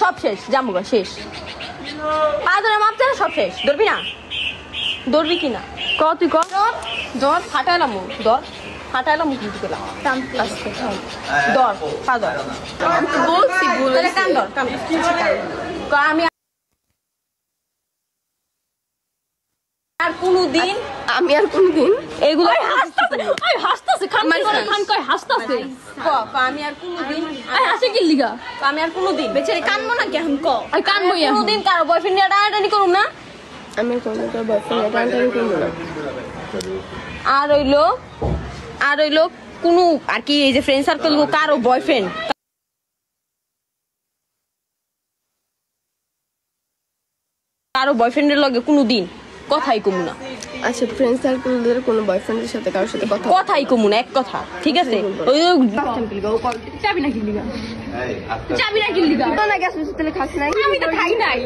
সব শেষ জামুগা শেষ পা ধরে মাপছে সব শেষ ধরবি না ধরবি কিনা ক তুই ক ধর ফাটাইলাম ধর ফাটাইলাম মুখ দিতে গেলাম ধর পা ধর বলছি বলে কান ধর আমি আর কোনদিন এগুলো হাসতাছে খান কয় হাসতাছে আমি আর কোনদিন হাসে কি লিগা আমি আর কোনদিন বেচারি কানবো না কেন ক কানবো কোনদিন কারো বয়ফ্রেন্ড নিয়ে টানাটানি করুম না আমি কোনো বয়ফ্রেন্ড টানাটানি করব না আর হইলো কোনো আর কি এই যে ফ্রেন্ড সার্কেল কারো বয়ফ্রেন্ড কারো বয়ফ্রেন্ডের লগে কোনদিন কথাই কমু না আচ্ছা ফ্রেন্ড সার্কেলের কোনো বয়ফ্রেন্ডের সাথে কারোর সাথে কথাই কমু না এক কথা ঠিক আছে ওই চাবি না কিনলি তো না গ্যাস তেলে খাস নাই আমি তো খাই নাই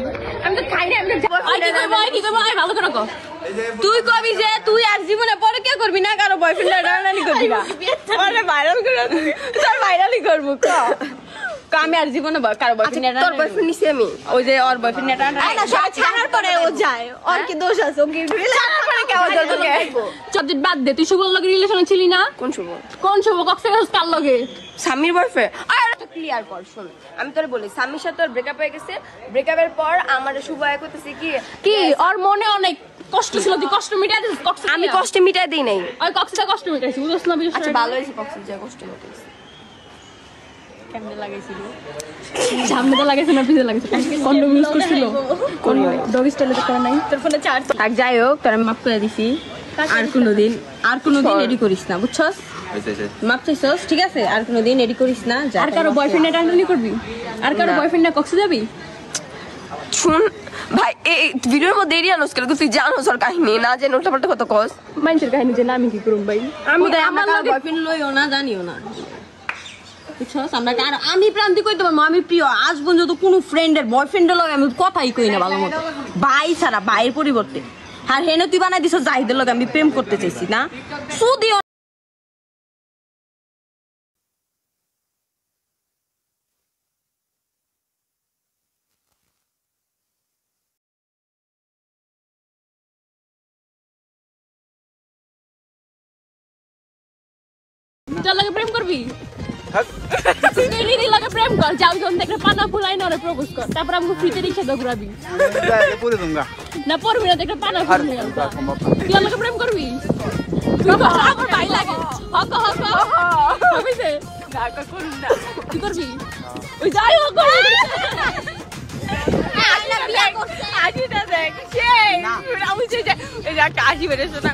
ভালো করে কর তুই কবি যে তুই আর জীবনে পরে কে করবি না কারো বয়ফ্রেন্ড রানানি করবি না ভাইরাল করে তোর ভাইরালই করবো আমি আর জীবনে কারো বয়ফ্রেন্ড তোর বয়ফ্রেন্ড নিছি আমি ওই যে ওর বয়ফ্রেন্ড ছাড়ার পরে ও যায় ওর কি দোষ আছে ও কি ছাড়ার পরে কেমন তোকে সাবজেক্ট বাদ দে তুই শুভর লগে রিলেশনে ছিলি না কোন শুভ কক্সবাজার কার লগে স্বামীর বয়ফ্রেন্ড আর এটা ক্লিয়ার কর শুন আমি তোরে বলি স্বামীর সাথে তোর ব্রেকআপ হয়ে গেছে ব্রেকআপের পর আমার শুভ আয় করতেছে কি ওর মনে অনেক কষ্ট ছিল তুই কষ্ট মিটাই দিস আমি কষ্ট মিটাই দেই নাই ওই কক্সটা কষ্ট মিটাইছি বুঝছ না আচ্ছা ভালো হইছে কক্সে যা কষ্ট মিটাইছি কেমনে লাগাইছিল সামনে লাগাইছে না পিছে লাগাইছে কন্ডম ইউজ করছিল করি নাই ডগ স্টাইলে তো করে নাই তোর ফোনে চার্জ থাক যাই হোক তোর মাফ করে দিছি আর কোনোদিন এডি করিস না বুঝছস মাপ চাইছস ঠিক আছে আর কোনোদিন এডি করিস না আর কারো বয়ফ্রেন্ড টানাটানি করবি আর কারো বয়ফ্রেন্ড না কক্সে যাবি শুন ভাই এই ভিডিওর মধ্যে এরিয়া লস করে তুই জানোস ওর কাহিনী না জেনে উল্টাপাল্টা কত কস মানুষের কাহিনী যে আমি কি করব ভাই আমার বয়ফ্রেন্ড লইও না জানিও না বুঝছস আমি প্রান্তি কইতে পারবো আমি প্রিয় আজ পর্যন্ত কোনো ফ্রেন্ডের বয়ফ্রেন্ডের লগে আমি কথাই কই না ভালো মতো ভাই ছাড়া ভাইয়ের পরিবর্তে আর হেনে তুই বানাই দিছ জাহিদের লগে আমি প্রেম করতে চাইছি না সুদিও চল লাগে প্রেম করবি লাগে প্রেম কর যাও যখন দেখলে পানা ফুলাই না ওরে প্রপোজ কর তারপর আমাকে ফ্রিতে রিক্সা দাও ঘুরাবি না পড়বি না দেখলে পানা ফুলাই তুই আমাকে প্রেম করবি আমার ভাই লাগে হক হবিছে গাটা করুন না কি করবি ওই যাই হোক আল্লাহ বিয়া করছে আজিটা দেখ সেই আমি যে এই যে কাশি বেরেছ না